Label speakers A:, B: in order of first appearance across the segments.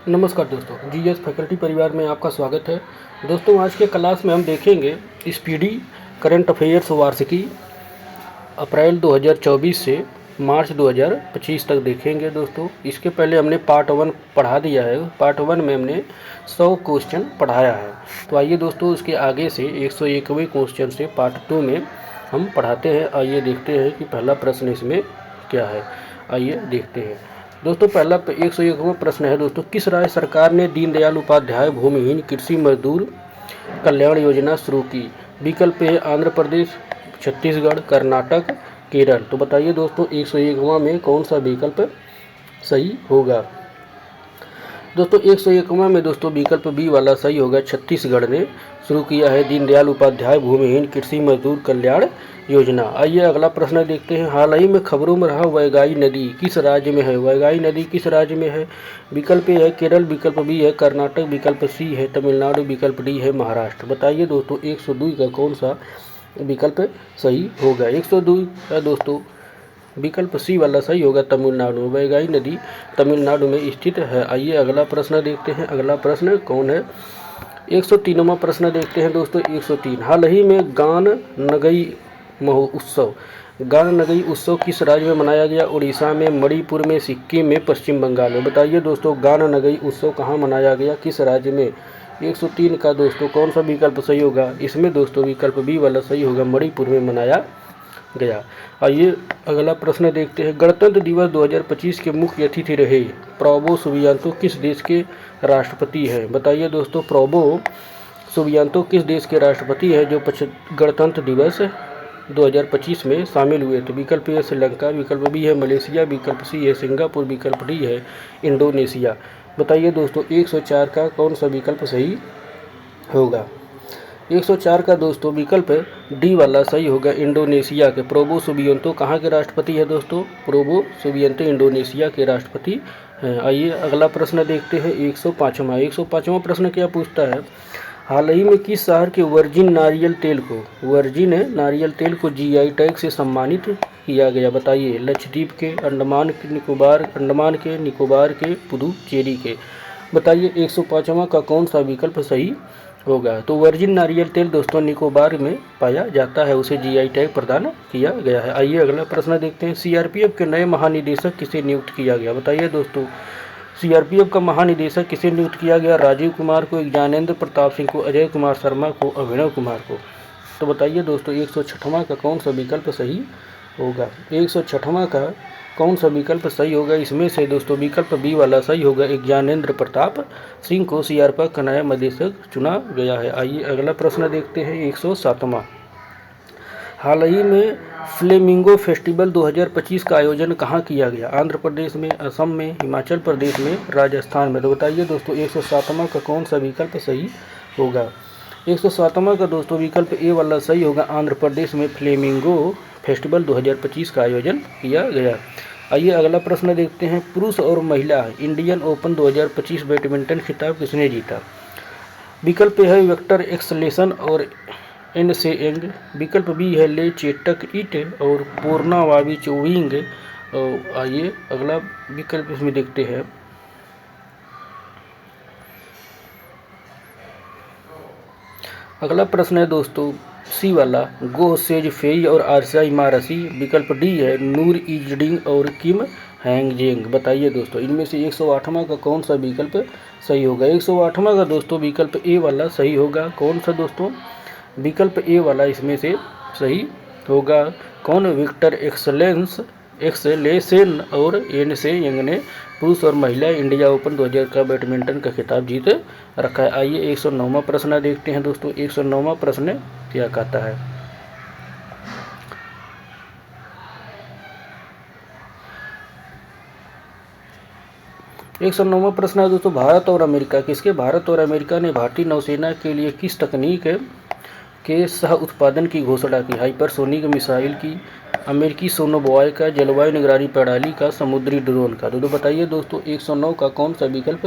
A: नमस्कार दोस्तों, GS faculty परिवार में आपका स्वागत है। दोस्तों, आज के क्लास में हम देखेंगे स्पीडी करंट अफेयर्स वार्षिकी अप्रैल 2024 से मार्च 2025 तक देखेंगे। दोस्तों, इसके पहले हमने पार्ट 1 पढ़ा दिया है। पार्ट 1 में हमने 100 क्वेश्चन पढ़ाया है। तो आइए दोस्तों, उसके आगे से 101वें क्वेश्चन से पार्ट 2 में हम पढ़ाते हैं। आइए देखते हैं कि पहला प्रश्न इसमें क्या है। आइए देखते हैं दोस्तों। पहला 101वां प्रश्न है दोस्तों, किस राज्य सरकार ने दीनदयाल उपाध्याय भूमिहीन कृषि मजदूर कल्याण योजना शुरू की? विकल्प ए आंध्र प्रदेश, छत्तीसगढ़, कर्नाटक, केरल। तो बताइए दोस्तों, 101वां में कौन सा विकल्प सही होगा? दोस्तों, 101वां में दोस्तों विकल्प बी वाला सही होगा। छत्तीसगढ़ ने शुरू किया है दीनदयाल उपाध्याय भूमिहीन कृषि मजदूर कल्याण योजना। आइए अगला प्रश्न देखते हैं। हाल ही में खबरों में रहा वैगाई नदी किस राज्य में है? वैगाई नदी किस राज्य में है? विकल्प ए है केरल, विकल्प बी है कर्नाटक, विकल्प सी है तमिलनाडु, विकल्प डी है महाराष्ट्र। बताइए दोस्तों, 102 का कौन सा विकल्प सही होगा? 102 का दोस्तों विकल्प सी वाला सही होगा, तमिलनाडु। वैगाई नदी तमिलनाडु में स्थित है। आइए अगला प्रश्न देखते हैं। अगला प्रश्न कौन है? 103वां प्रश्न देखते हैं दोस्तों। 103, हाल ही में गान नगई महोत्सव गान नगई उत्सव किस राज्य में मनाया गया? उड़ीसा में, मणिपुर में, सिक्किम में, पश्चिम बंगाल में। बताइए दोस्तों, गान नगई उत्सव कहाँ मनाया गया, किस राज्य में? 103 का दोस्तों कौन सा विकल्प सही होगा? इसमें दोस्तों विकल्प बी वाला सही होगा, मणिपुर में मनाया गया। आइए अगला प्रश्न देखते हैं। गणतंत्र दिवस 2025 के मुख्य अतिथि रहे प्रोवो सुबियांतो किस देश के राष्ट्रपति हैं? बताइए दोस्तों, प्रोवो सुबियांतो किस देश के राष्ट्रपति हैं जो गणतंत्र दिवस 2025 में शामिल हुए? तो विकल्प ए श्रीलंका, विकल्प बी है मलेशिया, विकल्प सी है सिंगापुर, विकल्प डी है इंडोनेशिया। बताइए दोस्तों, 104 का कौन सा विकल्प सही होगा? 104 का दोस्तों विकल्प डी वाला सही होगा, इंडोनेशिया के। प्रोवो सुबियांतो कहाँ के राष्ट्रपति है दोस्तों? प्रोवो सुबियांतो इंडोनेशिया के राष्ट्रपति हैं। आइए अगला प्रश्न देखते हैं। 105वां प्रश्न क्या पूछता है? हाल ही में किस शहर के वर्जिन नारियल तेल को जीआई टैग से सम्मानित किया गया? बताइए, लक्षद्वीप के, अंडमान के, निकोबार के, पुदुचेरी के। बताइए 105वां का कौन सा विकल्प सही होगा? तो वर्जिन नारियल तेल दोस्तों निकोबार में पाया जाता है, उसे जीआई टैग प्रदान किया गया है। आइए अगला प्रश्न देखते हैं। सीआरपीएफ के नए महानिदेशक किसे नियुक्त किया गया? बताइए दोस्तों, सीआरपीएफ का महानिदेशक किसे नियुक्त किया गया? राजीव कुमार को, ज्ञानेंद्र प्रताप सिंह को, अजय कुमार शर्मा को, अभिनव कुमार को। तो बताइए दोस्तों, 106वां का कौन सा विकल्प सही होगा? 106वां का कौन सा विकल्प सही होगा? इसमें से दोस्तों विकल्प बी वाला सही होगा, ज्ञानेंद्र प्रताप सिंह को सीआरपीएफ का नया महानिदेशक चुना गया है। आइए अगला प्रश्न देखते हैं। 107वां, हाल ही में फ्लेमिंगो फेस्टिवल 2025 का आयोजन कहाँ किया गया? आंध्र प्रदेश में, असम में, हिमाचल प्रदेश में, राजस्थान में। तो बताइए दोस्तों, 107वां का कौन सा विकल्प सही होगा? 107वां का दोस्तों विकल्प ए वाला सही होगा, आंध्र प्रदेश में फ्लेमिंगो फेस्टिवल 2025 का आयोजन किया गया। आइए अगला प्रश्न देखते हैं। पुरुष और महिला इंडियन ओपन 2025 बैडमिंटन खिताब किसने जीता? विकल्प ए है विक्टर एक्सलेसन और एन से एंग, विकल्प बी है ले चेटक इट और पूर्णा वावी चोविंग। आइए अगला विकल्प इसमें देखते हैं। अगला प्रश्न है दोस्तों सी वाला, गो सेज फेई और आरसाई मारसी। विकल्प डी है नूर इजडिंग और किम हैंगजेंग। बताइए दोस्तों, इनमें से 108वां का कौन सा विकल्प सही होगा? 108वां का दोस्तों विकल्प ए वाला सही होगा। कौन सा दोस्तों? विकल्प ए वाला इसमें से सही होगा। कौन? विक्टर एक्सलेसन और एन से यंग ने पुरुष और महिला इंडिया ओपन 2000 का बैडमिंटन का खिताब जीत रखा है। आइए 109वां प्रश्न देखते हैं दोस्तों। 109वां प्रश्न क्या कहता है? एक 109वां प्रश्न है दोस्तों, भारत और अमेरिका ने भारतीय नौसेना के लिए किस तकनीक के सह उत्पादन की घोषणा की? हाइपरसोनिक मिसाइल की, अमेरिकी सोनोबॉय का, जलवायु निगरानी प्रणाली का, समुद्री ड्रोन का। तो बताइए दोस्तों, 109 का कौन सा विकल्प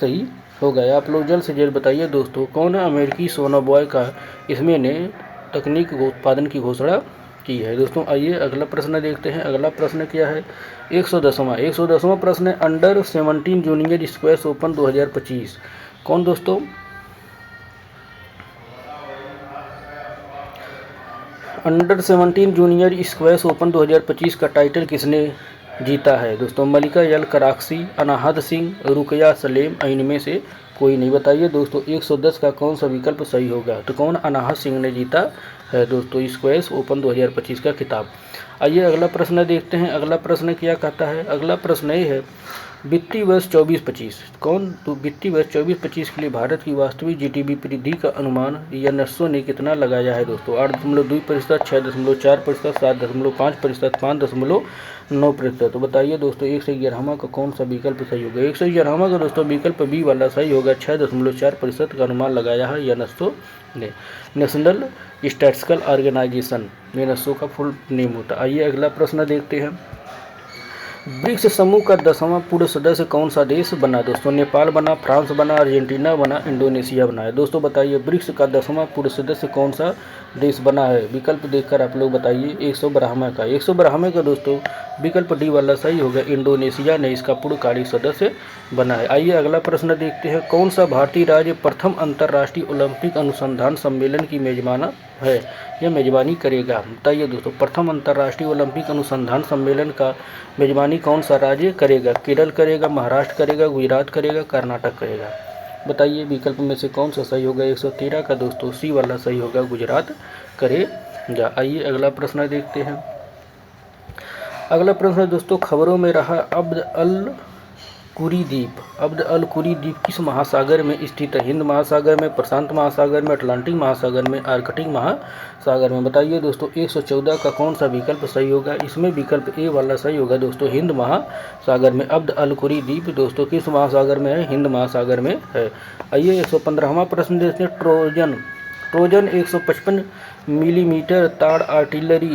A: सही होगा? आप लोग जल्द से जल्द बताइए दोस्तों, कौन है अमेरिकी सोनोबॉय का इसमें ने तकनीक उत्पादन की घोषणा की है। दोस्तों आइए अगला प्रश्न देखते हैं। अगला प्रश्न क्या है? 110वां प्रश्न है, अंडर 17 जूनियर स्क्वैश ओपन 2025 कौन दोस्तों? अंडर 17 जूनियर स्क्वैश ओपन 2025 का टाइटल किसने जीता है? दोस्तों मलिका यल कराक्सी, अनाहत सिंह, रुकया सलेम, इनमें से कोई नहीं। बताइए दोस्तों 110 का कौन सा विकल्प सही होगा? तो कौन? अनाहत सिंह ने जीता है दोस्तों स्क्वैश ओपन 2025 का खिताब। आइए अगला प्रश्न देखते हैं। अगला प्रश्न क्या कहता है? अगला प्रश्न ये है, वित्तीय वर्ष 24-25 कौन? तो वित्तीय वर्ष 24-25 के लिए भारत की वास्तविक जीडीपी वृद्धि का अनुमान यूनेस्को ने कितना लगाया है दोस्तों? 8.2%, 6.4%, 7.5%, 5.9%। तो बताइए दोस्तों 111वां का कौन सा विकल्प सही होगा? 111वां का दोस्तों विकल्प बी वाला सही होगा। 6.4% का अनुमान लगाया है यूनेस्को ने। नेशनल स्टैटिस्टिकल ऑर्गेनाइजेशन यूनेस्को का फुल नेम होता है। आइए अगला प्रश्न देखते हैं। ब्रिक्स समूह का 10वां पूर्व सदस्य कौन सा देश बना? दोस्तों नेपाल बना, फ्रांस बना, अर्जेंटीना बना, इंडोनेशिया बना है। दोस्तों बताइए ब्रिक्स का 10वां पूर्व सदस्य कौन सा देश बना है? विकल्प देखकर आप लोग बताइए। 112वां का दोस्तों विकल्प डी वाला सही होगा। इंडोनेशिया ने इसका पूर्णकालिक सदस्य बना है। आइए अगला प्रश्न देखते हैं। कौन सा भारतीय राज्य प्रथम अंतर्राष्ट्रीय ओलंपिक अनुसंधान सम्मेलन की मेजबान है या मेजबानी करेगा? बताइए दोस्तों प्रथम अंतर्राष्ट्रीय ओलंपिक अनुसंधान सम्मेलन का मेजबानी कौन सा राज्य करेगा? केरल करेगा, महाराष्ट्र करेगा, गुजरात करेगा, कर्नाटक करेगा? बताइए विकल्प में से कौन सा सही होगा? 113 का दोस्तों सी वाला सही होगा, गुजरात करेगा। आइए अगला प्रश्न देखते हैं। अगला प्रश्न दोस्तों खबरों में रहा अब्द अल कुरी द्वीप किस महासागर में स्थित है? हिंद महासागर में, प्रशांत महासागर में, अटलांटिक महासागर में, आर्कटिक महासागर में? बताइए दोस्तों 114 का कौन सा विकल्प सही होगा? इसमें विकल्प ए वाला सही होगा दोस्तों, हिंद महासागर में। अब्द अल कुरी द्वीप दोस्तों किस महासागर में है? हिंद महासागर में है। आइए 115वां प्रश्न देखते हैं। ट्रोजन 155 मिलीमीटर ताड़ आर्टिलरी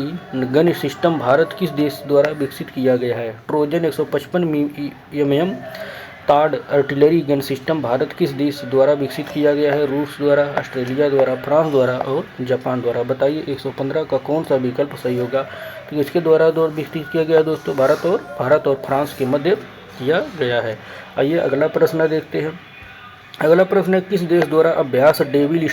A: गन सिस्टम भारत किस देश द्वारा विकसित किया गया है? ट्रोजन 155 mm ताड़ आर्टिलरी गन सिस्टम भारत किस देश द्वारा विकसित किया गया है? रूस द्वारा, ऑस्ट्रेलिया द्वारा, फ्रांस द्वारा और जापान द्वारा। बताइए 115 का कौन सा विकल्प सही होगा? तो इसके द्वारा विकसित किया गया दोस्तों भारत और फ्रांस के मध्य किया गया है। आइए अगला प्रश्न देखते हैं। अगला प्रश्न है किस देश द्वारा अभ्यास डेविल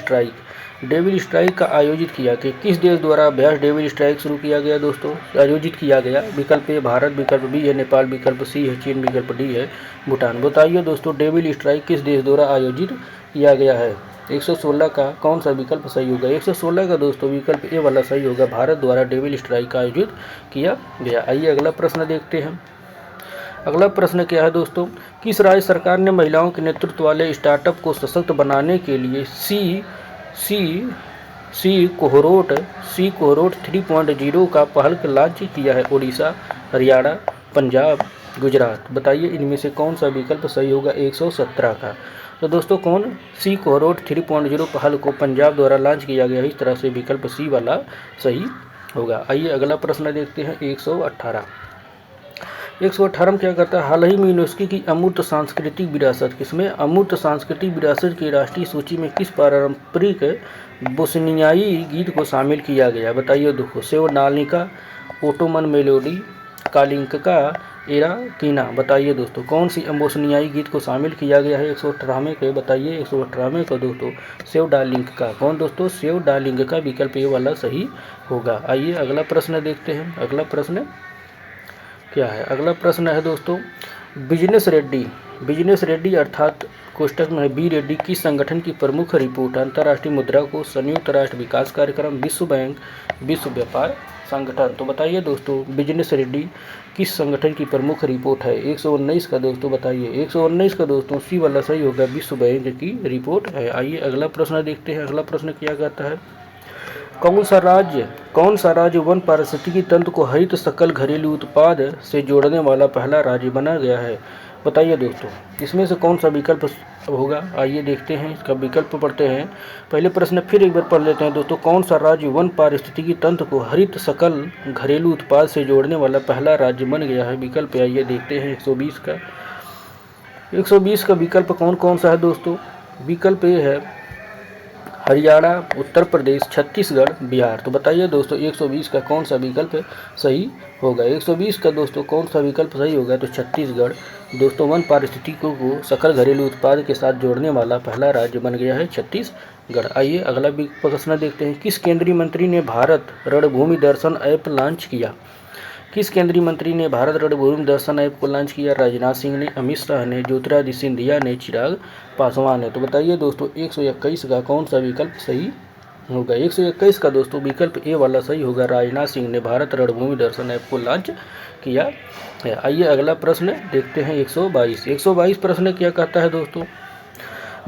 A: स्ट्राइक का आयोजित किया? कि किस देश द्वारा अभ्यास डेविल स्ट्राइक शुरू किया गया दोस्तों? आयोजित किया गया। विकल्प ए भारत, विकल्प बी है नेपाल, विकल्प सी है चीन, विकल्प डी है भूटान। बताइए दोस्तों डेविल स्ट्राइक किस देश द्वारा आयोजित किया गया है? 116 का कौन सा विकल्प सही होगा? 116 का दोस्तों विकल्प ए वाला सही होगा, भारत द्वारा डेविल स्ट्राइक का आयोजित किया गया। आइए अगला प्रश्न देखते हैं। अगला प्रश्न क्या है दोस्तों? किस राज्य सरकार ने महिलाओं के नेतृत्व वाले स्टार्टअप को सशक्त बनाने के लिए सी कोहरोट 3.0 का पहल लॉन्च किया है? उड़ीसा, हरियाणा, पंजाब, गुजरात। बताइए इनमें से कौन सा विकल्प सही होगा? 117 का। तो दोस्तों कौन? सी कोहरोट 3.0 पहल को पंजाब द्वारा लॉन्च किया गया है, इस तरह से विकल्प सी वाला सही होगा। आइए अगला प्रश्न देखते हैं। 118 में क्या करता है? हाल ही में यूनेस्को की अमूर्त सांस्कृतिक विरासत किसमें? अमूर्त सांस्कृतिक विरासत की राष्ट्रीय सूची में किस पारंपरिक बोस्नियाई गीत को शामिल किया गया? बताइए दोस्तों सेवडालिका, ओटोमन मेलोडी, कालिंका, एराकीना। बताइए दोस्तों कौन सी बोस्नियाई गीत को शामिल किया गया है? 118 के बताइए। 118 का दोस्तों सेवडालिका। कौन दोस्तों? सेवडालिका विकल्प ए वाला सही होगा। आइए अगला प्रश्न देखते हैं। अगला प्रश्न क्या है? अगला प्रश्न है दोस्तों बिजनेस रेड्डी अर्थात कोष्टक में बी रेड्डी किस संगठन की प्रमुख रिपोर्ट? अंतर्राष्ट्रीय मुद्रा कोष, संयुक्त राष्ट्र विकास कार्यक्रम, विश्व बैंक, विश्व व्यापार संगठन। तो बताइए दोस्तों बिजनेस रेड्डी किस संगठन की प्रमुख रिपोर्ट है? 119 का दोस्तों बताइए। 119 का दोस्तों सी वाला सही होगा, विश्व बैंक की रिपोर्ट है। आइए अगला प्रश्न देखते हैं। अगला प्रश्न क्या कहता है? कौन सा राज्य वन पारिस्थितिकी तंत्र को हरित सकल घरेलू उत्पाद से जोड़ने वाला पहला राज्य बना गया है? बताइए दोस्तों इसमें से कौन सा विकल्प होगा? आइए देखते हैं, इसका विकल्प पढ़ते हैं। पहले प्रश्न फिर एक बार पढ़ लेते हैं दोस्तों। कौन सा राज्य वन पारिस्थितिकी तंत्र को हरित सकल घरेलू उत्पाद से जोड़ने वाला पहला राज्य बन गया है? विकल्प आइए देखते हैं। 120 का विकल्प कौन सा है दोस्तों? विकल्प ए है हरियाणा, उत्तर प्रदेश, छत्तीसगढ़, बिहार। तो बताइए दोस्तों 120 का कौन सा विकल्प सही होगा। 120 का दोस्तों कौन सा विकल्प सही होगा, तो छत्तीसगढ़। दोस्तों वन पारिस्थितिकियों को सकल घरेलू उत्पाद के साथ जोड़ने वाला पहला राज्य बन गया है छत्तीसगढ़। आइए अगला प्रश्न देखते हैं। किस केंद्रीय मंत्री ने भारत रणभूमि दर्शन ऐप लॉन्च किया। किस केंद्रीय मंत्री ने भारत रणभूमि दर्शन ऐप को लॉन्च किया। राजनाथ सिंह ने, अमित शाह ने, ज्योतिरादित्य सिंधिया ने, चिराग पासवान ने। तो बताइए दोस्तों 121 का कौन सा विकल्प सही होगा। 121 का दोस्तों विकल्प ए वाला सही होगा। राजनाथ सिंह ने भारत रणभूमि दर्शन ऐप को लॉन्च किया है। आइए अगला प्रश्न देखते हैं 122। 122 प्रश्न क्या कहता है दोस्तों,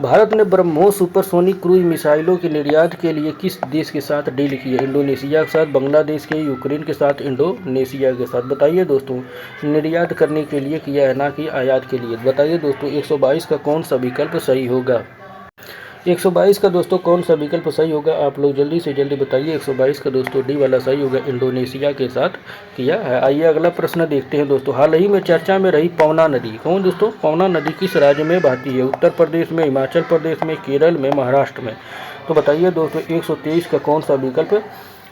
A: भारत ने ब्रह्मोस सुपरसोनिक क्रूज मिसाइलों के निर्यात के लिए किस देश के साथ डील की है। इंडोनेशिया के साथ, बांग्लादेश के, यूक्रेन के साथ, इंडोनेशिया के साथ। बताइए दोस्तों निर्यात करने के लिए किया है, ना कि आयात के लिए। बताइए दोस्तों 122 का कौन सा विकल्प सही होगा। 122 का दोस्तों कौन सा विकल्प सही होगा, आप लोग जल्दी से जल्दी बताइए। 122 का दोस्तों डी वाला सही होगा, इंडोनेशिया के साथ किया है। आइए अगला प्रश्न देखते हैं दोस्तों। हाल ही में चर्चा में रही पवना नदी, कौन दोस्तों, पवना नदी किस राज्य में बहती है। उत्तर प्रदेश में, हिमाचल प्रदेश में, केरल में, महाराष्ट्र में। तो बताइए दोस्तों 123 का कौन सा विकल्प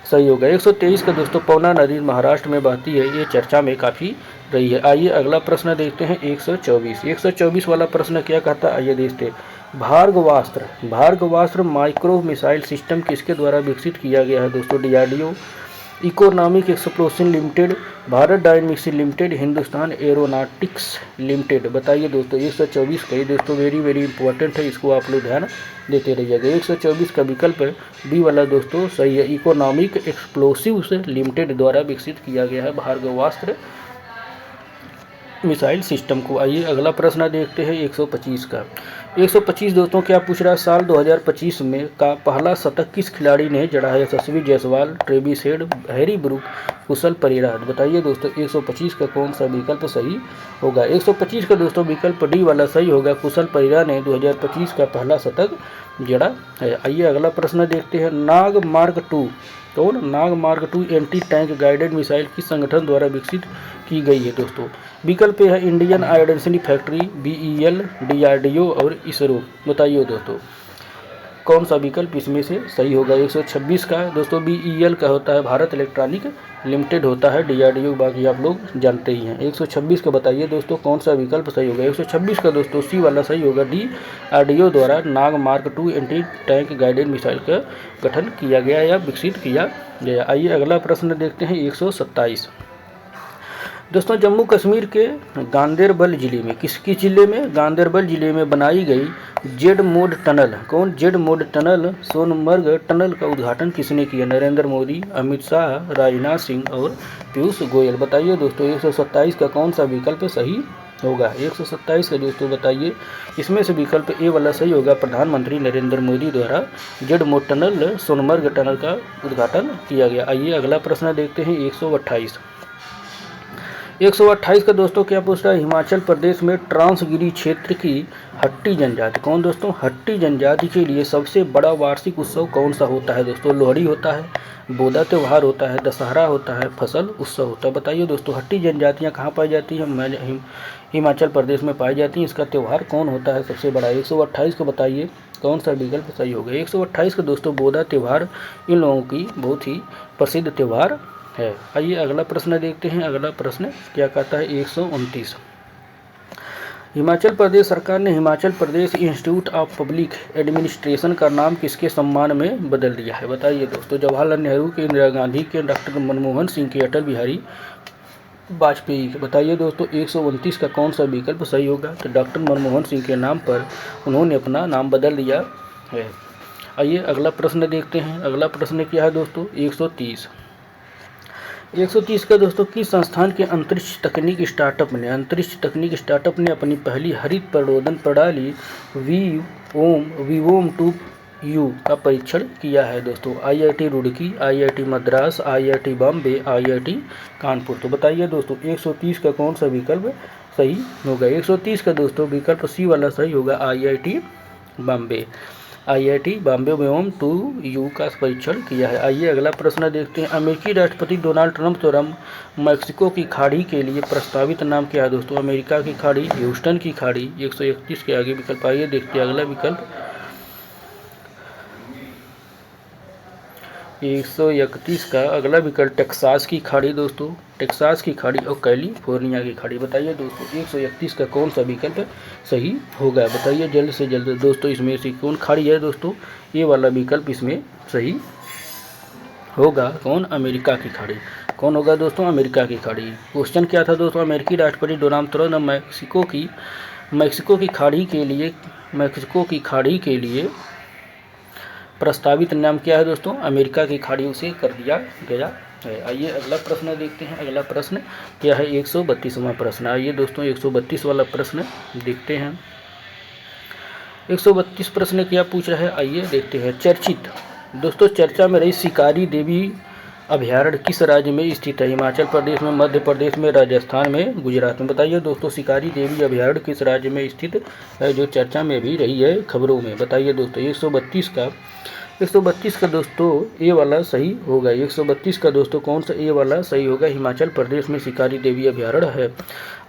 A: सही होगा। 123 का दोस्तों पवना नदी महाराष्ट्र में बहती है, ये चर्चा में काफ़ी रही है। आइए अगला प्रश्न देखते हैं 124। 124 वाला प्रश्न क्या कहता है, आइए देखते हैं। भार्गवास्त्र माइक्रो मिसाइल सिस्टम किसके द्वारा विकसित किया गया है दोस्तों। DRDO, economic explosion limited, Bharat dynamics limited, Hindustan aeronautics limited. बताइए दोस्तों 124 का, ये दोस्तों वेरी इंपॉर्टेंट है, इसको आप लोग ध्यान देते रहिएगा। 124 का विकल्प बी वाला दोस्तों सही है, इकोनॉमिक एक्सप्लोसिव्स लिमिटेड द्वारा विकसित किया गया है भार्गवास्त्र मिसाइल सिस्टम को। आइए अगला प्रश्न देखते हैं 125 का। 125 दोस्तों क्या पूछ रहा है, साल 2025 में का पहला शतक किस खिलाड़ी ने जड़ा है। Yashasvi Jaiswal, Travis Head, Harry Brook, Kushal Perera. बताइए दोस्तों 125 का कौन सा विकल्प सही होगा। 125 का दोस्तों विकल्प डी वाला सही होगा, कुशल परेरा ने 2025 का पहला शतक जड़ा है। आइए अगला प्रश्न देखते हैं। Nag mark 2 Nag mark 2 anti tank guided missile किस संगठन द्वारा विकसित की गई है दोस्तों। विकल्प है Indian identity factory, BEL, DRDO और इसरो। बताइए दोस्तों कौन सा विकल्प इसमें से सही होगा। 126 का दोस्तों बीईएल का होता है, भारत इलेक्ट्रॉनिक लिमिटेड होता है, डीआरडीओ बाकी आप लोग जानते ही हैं। 126 का बताइए दोस्तों कौन सा विकल्प सही होगा। 126 का दोस्तों सी वाला सही होगा, डीआरडीओ द्वारा Nag mark 2 anti tank guided missile का गठन किया गया या विकसित किया गया। आइए अगला प्रश्न देखते हैं 127। दोस्तों जम्मू कश्मीर के गांदेरबल जिले में, किस जिले में, गांदेरबल जिले में बनाई गई Z Morh tunnel, Z Morh tunnel, Sonamarg tunnel का उद्घाटन किसने किया। नरेंद्र मोदी, अमित शाह, राजनाथ सिंह और पीयूष गोयल। बताइए दोस्तों 127 का कौन सा विकल्प सही होगा। 127 का दोस्तों बताइए इसमें से विकल्प ए वाला सही होगा, प्रधानमंत्री नरेंद्र मोदी द्वारा Z Morh tunnel, Sonamarg tunnel का उद्घाटन किया गया। आइए अगला प्रश्न देखते हैं 128। 128 का दोस्तों क्या पूछ रहा है, हिमाचल प्रदेश में ट्रांसगिरी क्षेत्र की हट्टी जनजाति, दोस्तों हट्टी जनजाति के लिए सबसे बड़ा वार्षिक उत्सव कौन सा होता है दोस्तों। लोहड़ी होता है, बोदा त्यौहार होता है, दशहरा होता है, फसल उत्सव होता है। बताइए दोस्तों हट्टी जनजातियाँ कहाँ पाई जाती हैं, हिमाचल प्रदेश में पाई जाती हैं। इसका त्यौहार कौन होता है सबसे बड़ा। 128 को बताइए कौन सा विकल्प सही होगा। 128 का दोस्तों बोदा त्यौहार इन लोगों की बहुत ही प्रसिद्ध त्यौहार है। आइए अगला प्रश्न देखते हैं। अगला प्रश्न क्या कहता है 129। हिमाचल प्रदेश सरकार ने Himachal Pradesh institute of public administration का नाम किसके सम्मान में बदल दिया है। बताइए दोस्तों जवाहरलाल नेहरू के, इंदिरा गांधी के, डॉक्टर मनमोहन सिंह के, अटल बिहारी वाजपेयी के। बताइए दोस्तों 129 का कौन सा विकल्प सही होगा। तो डॉक्टर मनमोहन सिंह के नाम पर उन्होंने अपना नाम बदल दिया है। आइए अगला प्रश्न देखते हैं। अगला प्रश्न क्या है दोस्तों 130। 130 का दोस्तों किस संस्थान के अंतरिक्ष तकनीक स्टार्टअप ने अपनी पहली हरित प्ररोधन प्रणाली वीवोम 2U का परीक्षण किया है दोस्तों। IIT Roorkee, IIT Madras, IIT Bombay, IIT Kanpur. तो बताइए दोस्तों 130 का कौन सा विकल्प सही होगा। 130 का दोस्तों विकल्प सी वाला सही होगा, आईआईटी बॉम्बे। आईआईटी बॉम्बे में 2U का परीक्षण किया है। आइए अगला प्रश्न देखते हैं। अमेरिकी राष्ट्रपति डोनाल्ड ट्रंप द्वारा मैक्सिको की खाड़ी के लिए प्रस्तावित नाम क्या है दोस्तों। अमेरिका की खाड़ी, ह्यूस्टन की खाड़ी। 131 के आगे विकल्प। आइए देखते हैं अगला विकल्प 131 का अगला विकल्प टेक्सास की खाड़ी दोस्तों, टेक्सास की खाड़ी और कैलिफोर्निया की खाड़ी। बताइए दोस्तों 131 का कौन सा विकल्प सही होगा, बताइए जल्द से जल्द दोस्तों, इसमें से कौन खाड़ी है दोस्तों, ये वाला विकल्प इसमें सही होगा। कौन? अमेरिका की खाड़ी। कौन होगा दोस्तों? अमेरिका की खाड़ी। क्वेश्चन क्या था दोस्तों? अमेरिकी राष्ट्रपति डोनाल्ड ट्रम्प ने मैक्सिको की खाड़ी के लिए प्रस्तावित नाम क्या है दोस्तों? अमेरिका की खाड़ी उसे कर दिया गया है। आइए अगला प्रश्न देखते हैं। अगला प्रश्न क्या है? 132वां प्रश्न। आइए दोस्तों 132 वाला प्रश्न देखते हैं। 132 प्रश्न क्या पूछ रहा है, आइए देखते हैं। चर्चित दोस्तों चर्चा में रही शिकारी देवी अभयारण्य किस राज्य में स्थित है? हिमाचल प्रदेश में, मध्य प्रदेश में, राजस्थान में, गुजरात में। बताइए दोस्तों शिकारी देवी अभयारण्य किस राज्य में स्थित है, जो चर्चा में भी रही है खबरों में। बताइए दोस्तों 132 का दोस्तों ए वाला सही होगा। 132 का दोस्तों कौन सा ए वाला सही होगा? हिमाचल प्रदेश में शिकारी देवी अभयारण्य है।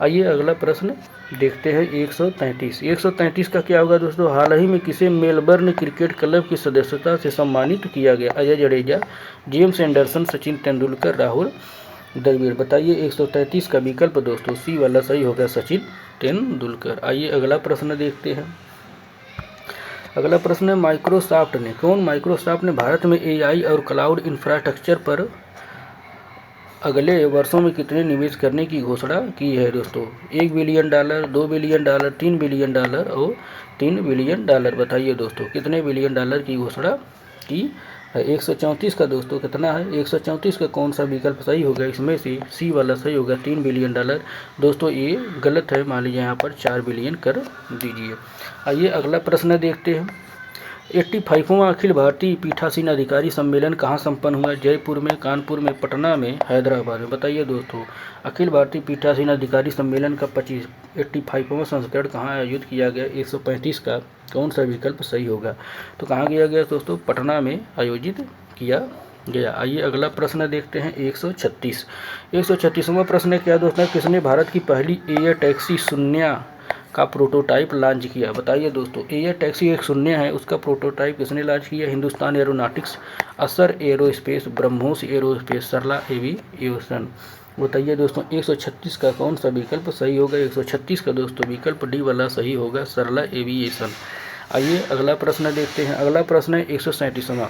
A: आइए अगला प्रश्न देखते हैं। 133 का क्या होगा दोस्तों? हाल ही में किसे मेलबर्न क्रिकेट क्लब की सदस्यता से सम्मानित किया गया? Ajay Jadeja, James Anderson, Sachin Tendulkar, Rahul Dravid. बताइए 133 का विकल्प दोस्तों सी वाला सही होगा, सचिन तेंदुलकर। आइए अगला प्रश्न देखते हैं। अगला प्रश्न है माइक्रोसॉफ्ट ने भारत में एआई और क्लाउड इंफ्रास्ट्रक्चर पर अगले वर्षों में कितने निवेश करने की घोषणा की है दोस्तों? $1 बिलियन, $2 बिलियन, $3 बिलियन और $3 बिलियन। बताइए दोस्तों कितने बिलियन डॉलर की घोषणा की है? 134 का दोस्तों कितना है? 134 का कौन सा विकल्प सही होगा? इसमें से सी वाला सही होगा, $3 बिलियन। दोस्तों ये गलत है, मान लीजिए यहाँ पर 4 बिलियन कर दीजिए। आइए अगला प्रश्न देखते हैं। 85वां अखिल भारतीय पीठासीन अधिकारी सम्मेलन कहाँ संपन्न हुआ? जयपुर में, कानपुर में, पटना में, हैदराबाद में। बताइए दोस्तों अखिल भारतीय पीठासीन अधिकारी सम्मेलन का 85वां संस्करण कहाँ आयोजित किया गया? 135 का कौन सा विकल्प सही होगा? तो कहाँ किया गया दोस्तों? पटना में आयोजित किया गया। आइए अगला प्रश्न देखते हैं। 136वां प्रश्न क्या दोस्तों? किसने भारत की पहली एयर टैक्सी शून्य का प्रोटोटाइप लॉन्च किया? बताइए दोस्तों एयर टैक्सी एक शून्य है, उसका प्रोटोटाइप किसने लॉन्च किया? हिंदुस्तान एरोनॉटिक्स, असर एरोस्पेस, ब्रह्मोस एरोस्पेस, सरला एविएशन। बताइए दोस्तों 136 का कौन सा विकल्प सही होगा? 136 का दोस्तों विकल्प डी वाला सही होगा, सरला एविएशन। आइए अगला प्रश्न देखते हैं। अगला प्रश्न है 137वां।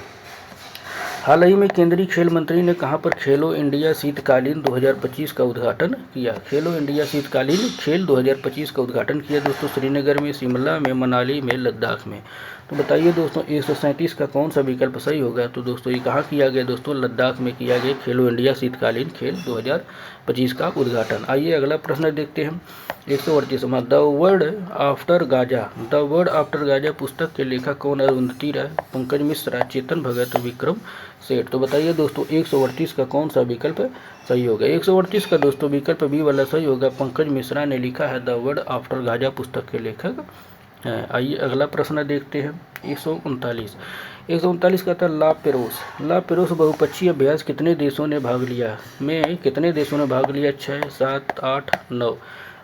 A: हाल ही में केंद्रीय खेल मंत्री ने कहां पर खेलो इंडिया शीतकालीन 2025 का उद्घाटन किया? खेलो इंडिया शीतकालीन खेल 2025 का उद्घाटन किया दोस्तों श्रीनगर में, शिमला में, मनाली में, लद्दाख में। तो बताइए दोस्तों 137 का कौन सा विकल्प सही होगा? तो दोस्तों ये कहाँ किया गया दोस्तों? लद्दाख में किया गया खेलो इंडिया शीतकालीन खेल 2025 का उद्घाटन। आइए अगला प्रश्न देखते हैं। 138वां। द वर्ड आफ्टर गाजा पुस्तक के लेखक कौन? अरुंधति राय, पंकज मिश्रा, चेतन भगत, विक्रम सेठ। तो बताइए दोस्तों 138 का कौन सा विकल्प सही होगा? 138 का दोस्तों विकल्प बी वाला सही होगा, पंकज मिश्रा ने लिखा है द वर्ड आफ्टर गाजा पुस्तक के लेखक हैं। आइए अगला प्रश्न देखते हैं। 139 का था ला पेरोस बहुपक्षीय अभ्यास कितने देशों ने भाग लिया? में कितने देशों ने भाग लिया? 6, 7, 8, 9।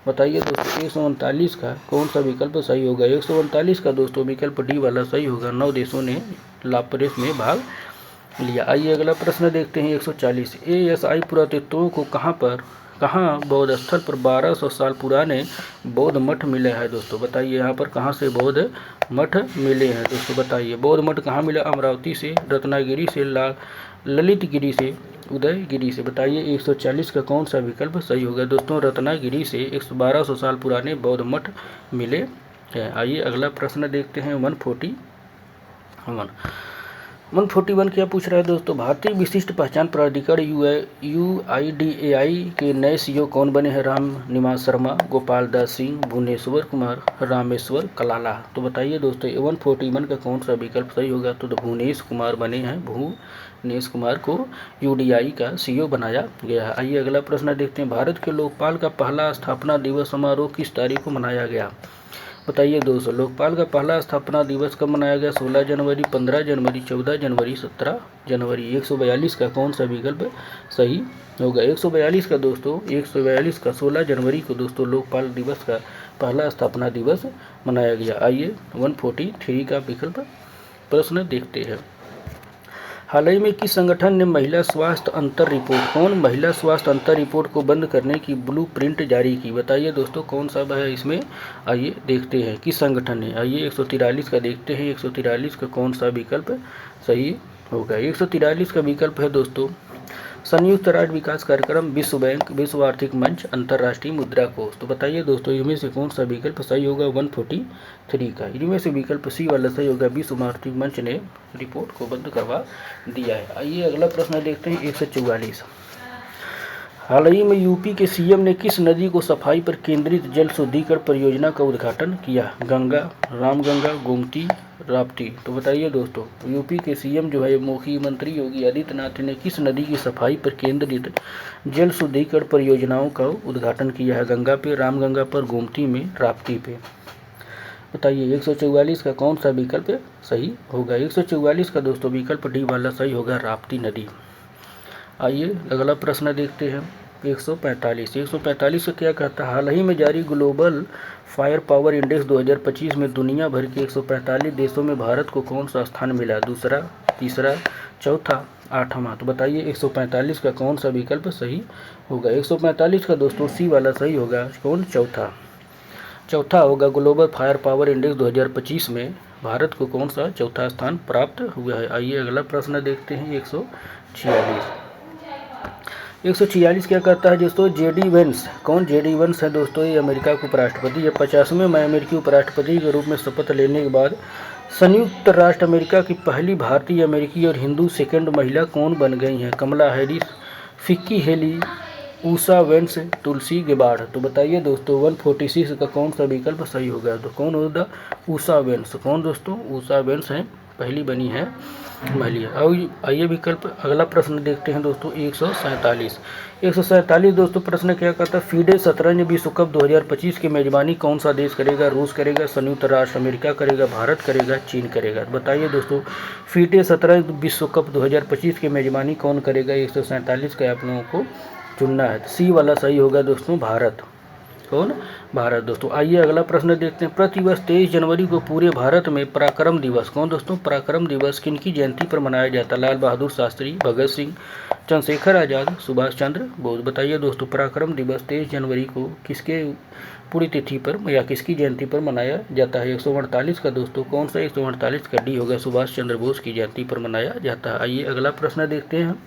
A: बताइए दोस्तों 139 का कौन सा विकल्प सही होगा? 139 का दोस्तों विकल्प डी वाला सही होगा, 9 देशों ने ला पेरोस में भाग लिया। आइए अगला प्रश्न देखते हैं। 140। ASI पुरातत्वों को कहाँ बौद्ध स्थल पर 1200 साल पुराने बौद्ध मठ मिले हैं दोस्तों? बताइए यहाँ पर कहाँ से बौद्ध मठ मिले हैं दोस्तों? बताइए बौद्ध मठ कहाँ मिला? अमरावती से, रत्नागिरी से, ललितगिरी से, उदयगिरी से। बताइए 140 का कौन सा विकल्प सही होगा दोस्तों? रत्नागिरी से 1200 साल पुराने बौद्ध मठ मिले हैं। आइए अगला प्रश्न देखते हैं। 141 क्या पूछ रहा है दोस्तों? भारतीय विशिष्ट पहचान प्राधिकरण UIDAI के नए CEO कौन बने हैं? राम निवास शर्मा, गोपाल दास सिंह, भुवनेश्वर कुमार, रामेश्वर कलाला। तो बताइए दोस्तों 141 का कौन सा विकल्प सही होगा? तो भुवनेश कुमार बने हैं, भुवनेश कुमार को UDI का CEO बनाया गया है। आइए अगला प्रश्न देखते हैं। भारत के लोकपाल का पहला स्थापना दिवस समारोह किस तारीख को मनाया गया? बताइए दोस्तों लोकपाल का पहला स्थापना दिवस कब मनाया गया? 16 जनवरी, 15 जनवरी, 14 जनवरी, 17 जनवरी। 142 का कौन सा विकल्प सही होगा? 142 का दोस्तों 142 का 16 जनवरी को दोस्तों लोकपाल दिवस का पहला स्थापना दिवस मनाया गया। आइए 143 का विकल्प प्रश्न देखते हैं। हाल ही में किस संगठन ने महिला स्वास्थ्य अंतर रिपोर्ट, कौन महिला स्वास्थ्य अंतर रिपोर्ट को बंद करने की ब्लूप्रिंट जारी की? बताइए दोस्तों कौन सा है इसमें, आइए देखते हैं किस संगठन ने। आइए 143 का देखते हैं, 143 का कौन सा विकल्प सही होगा। 143 का विकल्प है दोस्तों संयुक्त राष्ट्र विकास कार्यक्रम, विश्व बैंक, विश्व आर्थिक मंच, अंतर्राष्ट्रीय मुद्रा कोष। तो बताइए दोस्तों इनमें से कौन सा विकल्प सही होगा 143 का? इनमें से विकल्प सी वाला सही होगा, विश्व आर्थिक मंच ने रिपोर्ट को बंद करवा दिया है। आइए अगला प्रश्न देखते हैं 144। हाल ही में यूपी के सीएम ने किस नदी को सफाई पर केंद्रित जल शुद्धिकरण परियोजना का उद्घाटन किया? गंगा, रामगंगा, गोमती, राप्ती। तो बताइए दोस्तों यूपी के सीएम जो है मुख्यमंत्री योगी आदित्यनाथ ने किस नदी की सफाई पर केंद्रित जल शुद्धिकरण परियोजनाओं का उद्घाटन किया है? गंगा पे, रामगंगा पर, गोमती में, राप्ती पे। बताइए 144 का कौन सा विकल्प सही होगा? 144 का दोस्तों विकल्प डी वाला सही होगा, राप्ती नदी। आइए अगला प्रश्न देखते हैं 145। 145 का क्या कहता है? हाल ही में जारी ग्लोबल फायर पावर इंडेक्स 2025 में दुनिया भर के 145 देशों में भारत को कौन सा स्थान मिला? दूसरा, तीसरा, चौथा, आठवां। तो बताइए 145 का कौन सा विकल्प सही होगा? 145 का दोस्तों सी वाला सही होगा, कौन? चौथा, चौथा होगा। ग्लोबल फायर पावर इंडेक्स 2025 में भारत को कौन सा चौथा स्थान प्राप्त हुआ है? आइए अगला प्रश्न देखते हैं 146। 146 क्या कहता है दोस्तों? जेडी वेंस, कौन जेडी वेंस है दोस्तों? ये अमेरिका के उपराष्ट्रपति है। 50वें अमेरिकी उपराष्ट्रपति के रूप में शपथ लेने के बाद संयुक्त राष्ट्र अमेरिका की पहली भारतीय अमेरिकी और हिंदू सेकंड महिला कौन बन गई हैं? Kamala Harris, Nikki Haley, Usha Vance, Tulsi Gabbard. तो बताइए दोस्तों 146 का कौन सा विकल्प सही होगा? तो कौन होगा? ऊषा वेंस। कौन दोस्तों? ऊषा वेंस है, पहली बनी है महिला। आइए विकल्प अगला प्रश्न देखते हैं दोस्तों 147। 147 दोस्तों प्रश्न क्या कहता है? फीडे शतरंज विश्व कप 2025 की मेजबानी कौन सा देश करेगा? रूस करेगा, संयुक्त राष्ट्र अमेरिका करेगा, भारत करेगा, चीन करेगा। बताइए दोस्तों फीडे शतरंज विश्व कप 2025 की मेजबानी कौन करेगा? 147 का आप लोगों को चुनना है। सी वाला सही होगा दोस्तों, भारत। कौन? भारत दोस्तों। आइए अगला प्रश्न देखते हैं। प्रतिवर्ष 23 जनवरी को पूरे भारत में पराक्रम दिवस, कौन दोस्तों? पराक्रम दिवस किनकी जयंती पर मनाया जाता है? लाल बहादुर शास्त्री, भगत सिंह, चंद्रशेखर आज़ाद, सुभाष चंद्र बोस। बताइए दोस्तों पराक्रम दिवस 23 जनवरी को किसके पूरी तिथि पर या किसकी जयंती पर मनाया जाता है? 148 का दोस्तों कौन सा? 148 का डी होगा, सुभाष चंद्र बोस की जयंती पर मनाया जाता है। आइए अगला प्रश्न देखते हैं।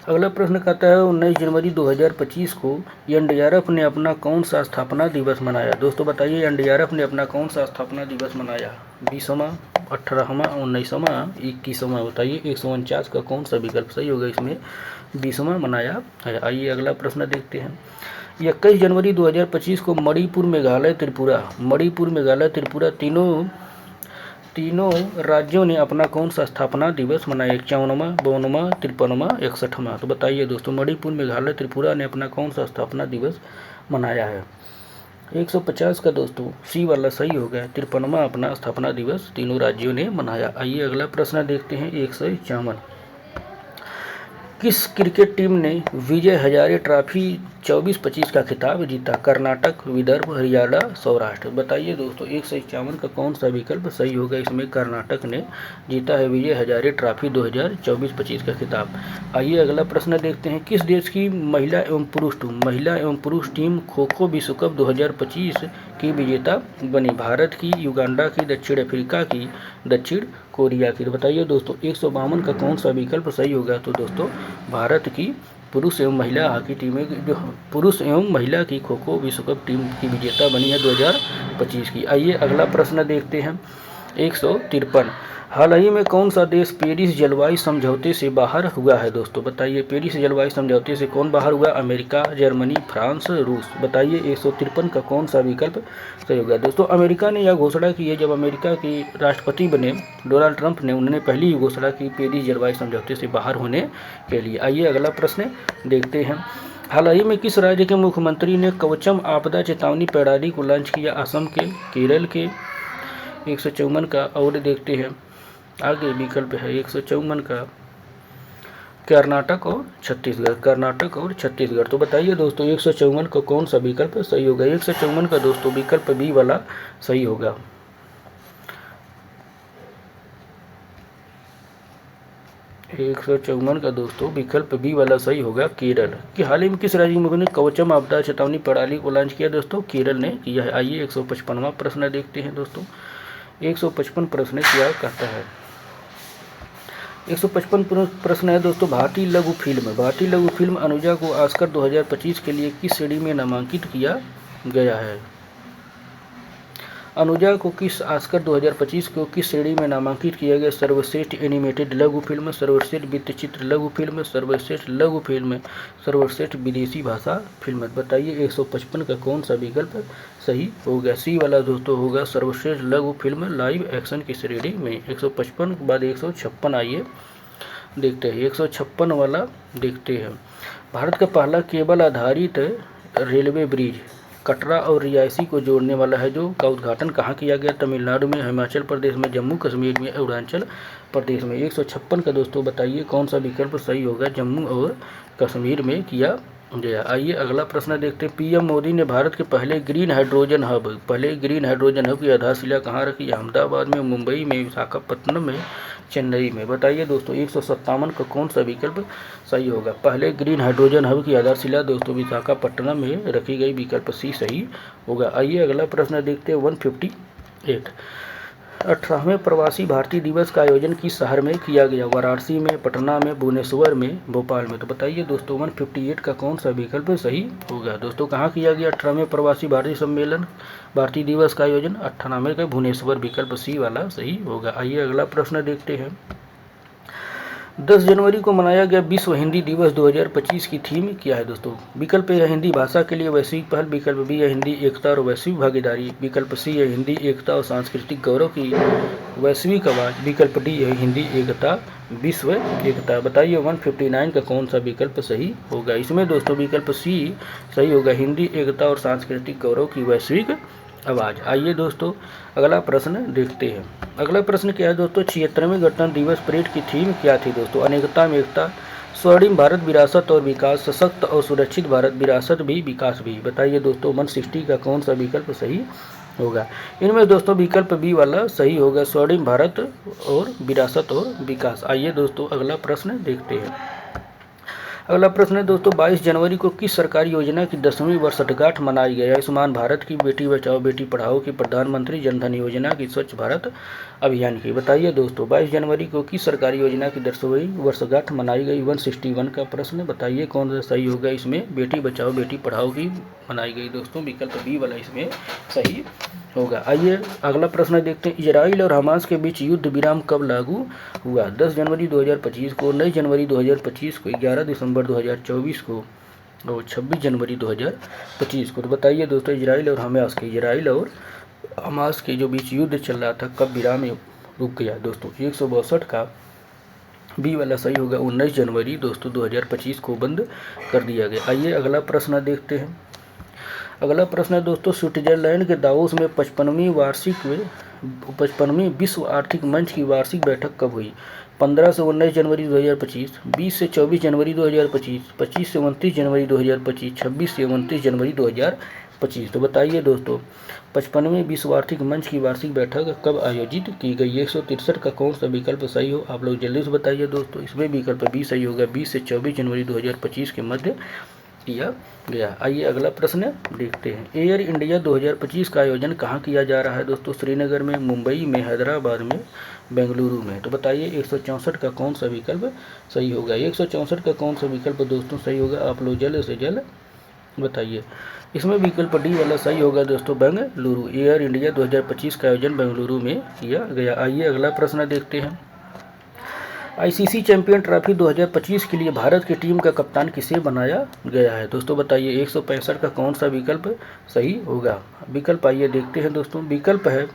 A: अगला प्रश्न कहता है 19 जनवरी 2025 को एनडीआरएफ ने अपना कौन सा स्थापना दिवस मनाया? दोस्तों बताइए एनडीआरएफ ने अपना कौन सा स्थापना दिवस मनाया? 20वां, 18वां, 19वां, 21वां। बताइए 149 का कौन सा विकल्प सही होगा? इसमें 20वां मनाया है। आइए अगला प्रश्न देखते हैं। 21 जनवरी 2025 को मणिपुर, मेघालय, त्रिपुरा, मणिपुर, मेघालय, त्रिपुरा तीनों राज्यों ने अपना कौन सा स्थापना दिवस मनाया? 51वां, 52वां, 53वां, 61वां। तो बताइए दोस्तों मणिपुर, मेघालय, त्रिपुरा ने अपना कौन सा स्थापना दिवस मनाया है? 150 का दोस्तों सी वाला सही हो गया, 53वां अपना स्थापना दिवस तीनों राज्यों ने मनाया। आइए अगला प्रश्न देखते हैं 151। किस क्रिकेट टीम ने विजय हजारे ट्रॉफी 24-25 का खिताब जीता? कर्नाटक, विदर्भ, हरियाणा, सौराष्ट्र। बताइए दोस्तों 151 का कौन सा विकल्प सही होगा? इसमें कर्नाटक ने जीता है विजय हजारे ट्रॉफी 2024-25 का खिताब। आइए अगला प्रश्न देखते हैं। किस देश की महिला एवं पुरुष टीम खो खो विश्व कप 2025 की विजेता बनी? भारत की, युगांडा की, दक्षिण अफ्रीका की, दक्षिण कोरिया की। तो बताइए दोस्तों 152 का कौन सा विकल्प सही होगा? तो दोस्तों भारत की पुरुष एवं महिला हॉकी टीमें जो पुरुष एवं महिला की खो खो विश्व कप टीम की विजेता बनी है 2025 की। आइए अगला प्रश्न देखते हैं 153। हाल ही में कौन सा देश पेरिस जलवायु समझौते से बाहर हुआ है? दोस्तों बताइए पेरिस जलवायु समझौते से कौन बाहर हुआ? अमेरिका, जर्मनी, फ्रांस, रूस। बताइए 153 का कौन सा विकल्प सही होगा? दोस्तों अमेरिका ने यह घोषणा की है, जब अमेरिका के राष्ट्रपति बने डोनाल्ड ट्रंप ने, उन्होंने पहली ही घोषणा की पेरिस जलवायु समझौते से बाहर होने के लिए। आइए अगला प्रश्न देखते हैं। हाल ही में किस राज्य के मुख्यमंत्री ने कवचम आपदा चेतावनी प्रणाली को लॉन्च किया? असम के, केरल के। 154 का और देखते हैं आगे विकल्प है 154 का कर्नाटक और छत्तीसगढ़। तो बताइए दोस्तों 154 का कौन सा विकल्प सही होगा? 154 का दोस्तों विकल्प बी वाला सही होगा। 154 का दोस्तों विकल्प बी वाला सही होगा केरल। कि हाल ही में किस राज्य में ने कवचम आपदा चेतावनी प्रणाली को लॉन्च किया दोस्तों? केरल ने किया है। आइए 155वां प्रश्न देखते हैं दोस्तों। 155 प्रश्न क्या कहता है? 155 प्रश्न है दोस्तों, भारतीय लघु फिल्म अनुजा को ऑस्कर 2025 के लिए किस श्रेणी में नामांकित किया गया है? अनुजा को ऑस्कर 2025 को किस श्रेणी में नामांकित किया गया? सर्वश्रेष्ठ एनिमेटेड लघु फिल्म, सर्वश्रेष्ठ वृत्तचित्र लघु फिल्म, सर्वश्रेष्ठ लघु फिल्म, सर्वश्रेष्ठ विदेशी भाषा फिल्म। बताइए 155 का कौन सा विकल्प सही होगा? सी वाला दोस्तों होगा सर्वश्रेष्ठ लघु फिल्म लाइव एक्शन की श्रेणी में। 155 के बाद 156 आइए देखते हैं। 156 वाला देखते हैं। भारत का पहला केबल आधारित रेलवे ब्रिज कटरा और रियासी को जोड़ने वाला है, जो का उद्घाटन कहाँ किया गया? तमिलनाडु में, हिमाचल प्रदेश में, जम्मू कश्मीर में, अरुणाचल प्रदेश में। 156 का दोस्तों बताइए कौन सा विकल्प सही होगा? जम्मू और कश्मीर में किया गया। आइए अगला प्रश्न देखते हैं। पीएम मोदी ने भारत के पहले ग्रीन हाइड्रोजन हब की आधारशिला कहाँ रखी? अहमदाबाद में, मुंबई में, विशाखापट्टनम में, चेन्नई में। बताइए दोस्तों 157 का कौन सा विकल्प सही होगा? पहले ग्रीन हाइड्रोजन हब की आधारशिला दोस्तों विशाखापट्टनम में रखी गई। विकल्प सी सही होगा। आइए अगला प्रश्न देखते हैं। 158 18वें प्रवासी भारतीय दिवस का आयोजन किस शहर में किया गया? वाराणसी में, पटना में, भुवनेश्वर में, भोपाल में। तो बताइए दोस्तों 158 का कौन सा विकल्प सही होगा? दोस्तों कहाँ किया गया 18वें प्रवासी भारतीय दिवस का आयोजन? 98 का भुवनेश्वर। विकल्प सी वाला सही होगा। आइए अगला प्रश्न देखते हैं। 10 जनवरी को मनाया गया विश्व हिंदी दिवस 2025 की थीम क्या है दोस्तों? विकल्प ए है हिंदी भाषा के लिए वैश्विक पहल, विकल्प बी है हिंदी एकता और वैश्विक भागीदारी, विकल्प सी है हिंदी एकता और सांस्कृतिक गौरव की वैश्विक आवाज़, विकल्प डी है हिंदी एकता विश्व एकता। बताइए 159 का कौन सा विकल्प सही होगा? इसमें दोस्तों विकल्प सी सही होगा, हिंदी एकता और सांस्कृतिक गौरव की वैश्विक आवाज़। आइए दोस्तों अगला प्रश्न देखते हैं। अगला प्रश्न क्या है दोस्तों? 76वें गणतंत्र दिवस परेड की थीम क्या थी दोस्तों? अनेकता में एकता, स्वर्णिम भारत विरासत और विकास, सशक्त और सुरक्षित भारत विरासत भी विकास भी। बताइए दोस्तों 160 का कौन सा विकल्प सही होगा? इनमें दोस्तों विकल्प बी वाला सही होगा, स्वर्णिम भारत और विरासत और विकास। आइए दोस्तों अगला प्रश्न देखते हैं। अगला प्रश्न है दोस्तों 22 जनवरी को किस सरकारी योजना की 10वीं वर्षगांठ मनाई गई? आयुष्मान भारत की, बेटी बचाओ बेटी पढ़ाओ की, प्रधानमंत्री जनधन योजना की, स्वच्छ भारत अभियान की। बताइए दोस्तों 22 जनवरी को किस सरकारी योजना की 10वीं वर्षगांठ मनाई गई? 161 का प्रश्न। बताइए कौन सा सही होगा? इसमें बेटी बचाओ बेटी पढ़ाओ की मनाई गई दोस्तों। विकल्प बी वाला इसमें सही होगा। आइए अगला प्रश्न देखते हैं। इजराइल और हमास के बीच युद्ध विराम कब लागू हुआ? 10 जनवरी 2025 को, 9 जनवरी 2025 को, 11 दिसंबर 2024 को और 26 जनवरी 2025 को। तो बताइए दोस्तों इजराइल और हमास के जो बीच युद्ध चल रहा था कब विराम रुक गया दोस्तों? 162 का बी वाला सही होगा, 19 जनवरी दोस्तों 2025 को बंद कर दिया गया। आइए अगला प्रश्न देखते हैं। अगला प्रश्न है दोस्तों स्विट्जरलैंड के दावोस में 55वीं विश्व आर्थिक मंच की वार्षिक बैठक कब हुई? 15 से 19 जनवरी 2025, 20 से 24 जनवरी 2025, 25 से 29 जनवरी 2025, 26 से 29 जनवरी 2025। तो बताइए दोस्तों 55वीं विश्व आर्थिक मंच की वार्षिक बैठक कब आयोजित की गई? 163 का कौन सा विकल्प सही हो? आप लोग जल्दी से बताइए दोस्तों। इसमें विकल्प बी सही होगा, 20 से 24 जनवरी 2025 के मध्य किया गया। आइए अगला प्रश्न देखते हैं। एयर इंडिया 2025 का आयोजन कहाँ किया जा रहा है दोस्तों? श्रीनगर में, मुंबई में, हैदराबाद में, बेंगलुरु में। तो बताइए 164 का कौन सा विकल्प सही होगा? 164 का कौन सा विकल्प दोस्तों सही होगा? आप लोग जल्द से जल्द बताइए। इसमें विकल्प डी वाला सही होगा दोस्तों, बेंगलुरु। एयर इंडिया 2025 का आयोजन बेंगलुरु में किया गया। आइए अगला प्रश्न देखते हैं। आईसीसी चैंपियन ट्रॉफी 2025 के लिए भारत की टीम का कप्तान किसे बनाया गया है दोस्तों? बताइए 165 का कौन सा विकल्प सही होगा? विकल्प आइए देखते हैं दोस्तों। विकल्प है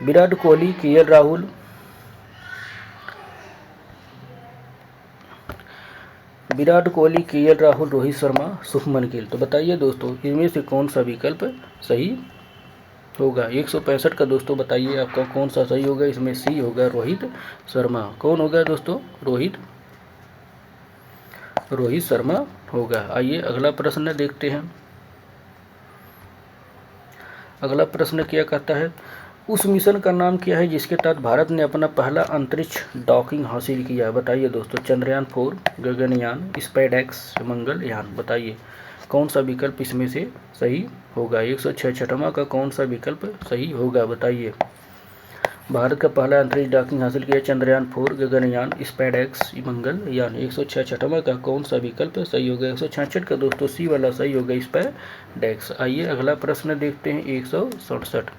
A: विराट कोहली, केएल राहुल, रोहित शर्मा, शुभमन गिल। तो बताइए दोस्तों इनमें से कौन सा विकल्प सही होगा? 165 का दोस्तों बताइए आपका कौन सा सही होगा? इसमें सी होगा, रोहित शर्मा। कौन होगा दोस्तों? रोहित शर्मा होगा। आइए अगला प्रश्न देखते हैं। अगला प्रश्न क्या कहता है? उस मिशन का नाम क्या है जिसके तहत भारत ने अपना पहला अंतरिक्ष डॉकिंग हासिल किया है? बताइए दोस्तों। चंद्रयान 4, गगनयान, स्पेसएक्स, मंगलयान। बताइए कौन सा विकल्प इसमें से सही होगा? 166वां का कौन सा विकल्प सही होगा? बताइए। भारत का पहला अंतरिक्ष डॉकिंग हासिल किया चंद्रयान 4, गगनयान, स्पेसएक्स, मंगलयान। 166वां का कौन सा विकल्प सही होगा? 166 का दोस्तों सी वाला सही होगा, स्पेसएक्स। आइए अगला प्रश्न देखते हैं। 167,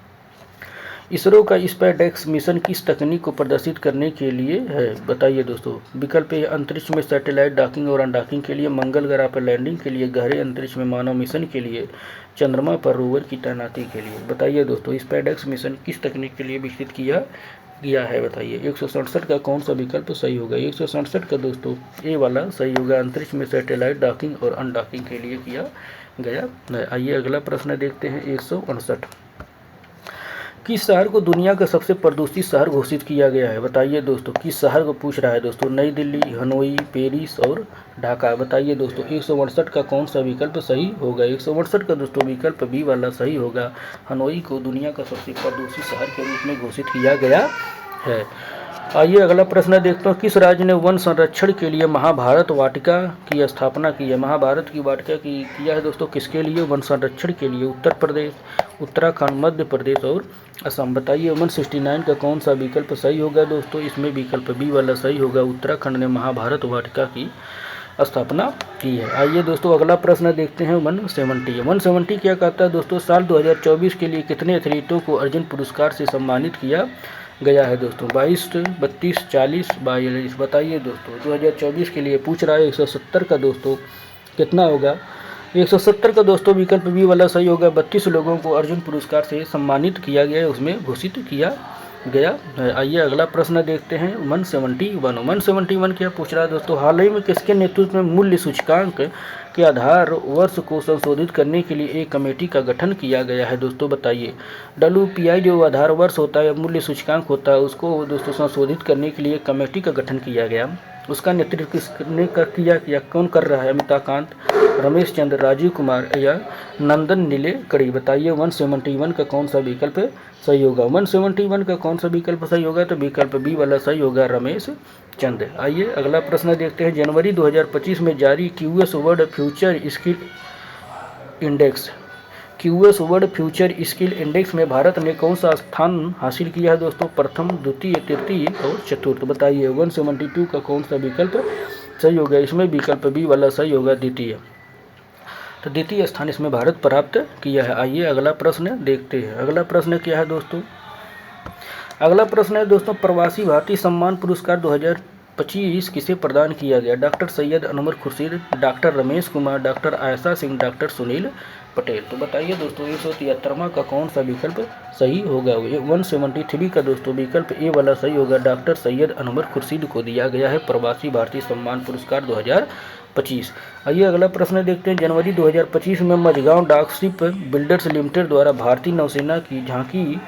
A: इसरो का स्पेसएक्स मिशन किस तकनीक को प्रदर्शित करने के लिए है? बताइए दोस्तों। विकल्प ए अंतरिक्ष में सैटेलाइट डॉकिंग और अनडॉकिंग के लिए, मंगल ग्रह पर लैंडिंग के लिए, गहरे अंतरिक्ष में मानव मिशन के लिए, चंद्रमा पर रोवर की तैनाती के लिए। बताइए दोस्तों स्पेसएक्स मिशन किस तकनीक के लिए विकसित किया गया है? बताइए। 167 का कौन सा विकल्प सही होगा? 167 का दोस्तों ए वाला सही होगा, अंतरिक्ष में सैटेलाइट डॉकिंग और अनडॉकिंग के लिए किया गया है। आइए अगला प्रश्न देखते हैं। 168, किस शहर को दुनिया का सबसे प्रदूषित शहर घोषित किया गया है? बताइए दोस्तों। किस शहर को पूछ रहा है दोस्तों? नई दिल्ली, हनोई, पेरिस और ढाका। बताइए दोस्तों 168 का कौन सा विकल्प सही होगा? 168 का दोस्तों विकल्प बी वाला सही होगा, हनोई को दुनिया का सबसे प्रदूषित शहर के रूप में घोषित किया गया है। आइए अगला प्रश्न देखते हैं। किस राज्य ने वन संरक्षण के लिए महाभारत वाटिका की स्थापना की है? महाभारत की वाटिका की किया है दोस्तों किसके लिए? वन संरक्षण के लिए। उत्तर प्रदेश, उत्तराखंड, मध्य प्रदेश और असम। बताइए 169 का कौन सा विकल्प सही होगा दोस्तों? इसमें विकल्प बी वाला सही होगा, उत्तराखंड ने महाभारत वाटिका की स्थापना की है। आइए दोस्तों अगला प्रश्न देखते हैं। 170, 170 क्या कहता है दोस्तों? साल 2024 के लिए कितने एथलीटों को अर्जुन पुरस्कार से सम्मानित किया गया है दोस्तों? 22, 32, 40, 42। बताइए दोस्तों 2024 के लिए पूछ रहा है। 170 का दोस्तों कितना होगा? 170 का दोस्तों विकल्प बी वाला सही होगा, 32 लोगों को अर्जुन पुरस्कार से सम्मानित किया गया है, उसमें घोषित किया गया है। आइए अगला प्रश्न देखते हैं। 171, 171 क्या पूछ रहा है दोस्तों? हाल ही में किसके नेतृत्व में मूल्य सूचकांक के आधार वर्ष को संशोधित करने के लिए एक कमेटी का गठन किया गया है दोस्तों? बताइए। WPI जो आधार वर्ष होता है, मूल्य सूचकांक होता है, उसको दोस्तों संशोधित करने के लिए कमेटी का गठन किया गया। उसका नेतृत्व किसने किया कौन कर रहा है? अमिताभ कांत, रमेश चंद्र, राजीव कुमार या नंदन नीलेकणी। बताइए 171 का कौन सा विकल्प सही होगा? 171 का कौन सा विकल्प सही होगा? तो विकल्प बी वाला सही होगा, रमेश चंद्र। आइए अगला प्रश्न देखते हैं। जनवरी 2025 में जारी QS world future skill index, QS world future skill index में भारत ने कौन सा स्थान हासिल किया है दोस्तों? प्रथम, द्वितीय, तृतीय और चतुर्थ। बताइए 172 का कौन सा विकल्प सही होगा? इसमें विकल्प बी वाला सही होगा, द्वितीय। तो द्वितीय स्थान इसमें भारत प्राप्त किया है। आइए अगला प्रश्न देखते हैं। अगला प्रश्न क्या है दोस्तों? अगला प्रश्न है दोस्तों, प्रवासी भारतीय सम्मान पुरस्कार 2025 किसे प्रदान किया गया? Doctor Syed Anwar Khurshid, doctor Ramesh Kumar, doctor Ayesha Singh, doctor Sunil Patel. तो बताइए दोस्तों 173वां का कौन सा विकल्प सही होगा? 173 का दोस्तों विकल्प ए वाला सही होगा, डॉक्टर सैयद अनवर खुर्शीद को दिया गया है प्रवासी भारतीय सम्मान पुरस्कार 2025। आइए अगला प्रश्न देखते हैं। जनवरी 2025 में मझगांव डॉकशिप बिल्डर्स लिमिटेड द्वारा भारतीय नौसेना की झांकी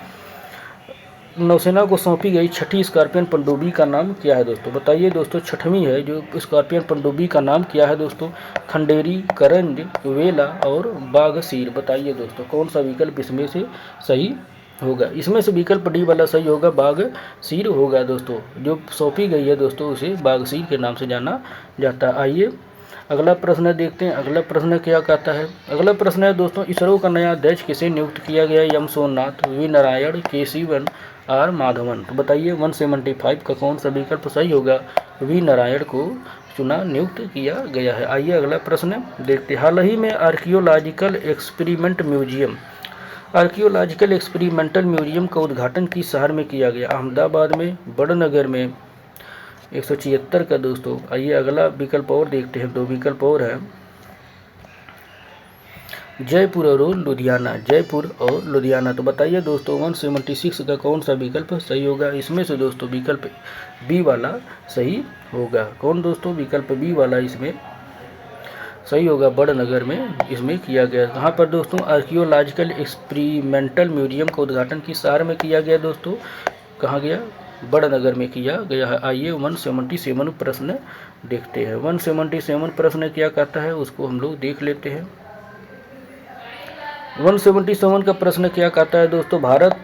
A: नौसेना को सौंपी गई छठी स्कॉर्पियन पनडुब्बी का नाम क्या है दोस्तों? बताइए दोस्तों छठवीं है जो स्कॉर्पियन पनडुब्बी का नाम क्या है दोस्तों? खंडेरी, करंज, वेला और बाघसीर। बताइए दोस्तों कौन सा विकल्प इसमें से सही होगा? इसमें से विकल्प डी वाला सही होगा, बाघसीर होगा दोस्तों। जो सौंपी गई है दोस्तों उसे बाघसीर के नाम से जाना जाता है। आइए अगला प्रश्न देखते हैं। अगला प्रश्न क्या कहता है? अगला प्रश्न है दोस्तों, इसरो का नया अध्यक्ष किसे नियुक्त किया गया? एम सोमनाथ, वी नारायण, के शिवन, आर माधवन। तो बताइए 175 का कौन सा विकल्प सही होगा? वी नारायण को नियुक्त किया गया है। आइए अगला प्रश्न देखते हैं। हाल ही में आर्कियोलॉजिकल एक्सपेरिमेंटल म्यूजियम का उद्घाटन किस शहर में किया गया? अहमदाबाद में, बड़नगर में। 176 का दोस्तों। आइए अगला विकल्प और देखते हैं, दो विकल्प और है, जयपुर और लुधियाना, जयपुर और लुधियाना। तो बताइए दोस्तों 176 का कौन सा विकल्प सही होगा? इसमें से दोस्तों विकल्प बी वाला सही होगा। कौन दोस्तों? विकल्प बी वाला इसमें सही होगा, बड़नगर में इसमें किया गया। कहाँ पर दोस्तों? आर्कियोलॉजिकल एक्सपेरिमेंटल म्यूजियम का उद्घाटन किस शहर में किया गया दोस्तों? कहाँ गया? बड़नगर में किया गया है। आइए 177 प्रश्न देखते हैं। 177 प्रश्न क्या कहता है उसको हम लोग देख लेते हैं। 177 का प्रश्न क्या कहता है दोस्तों? भारत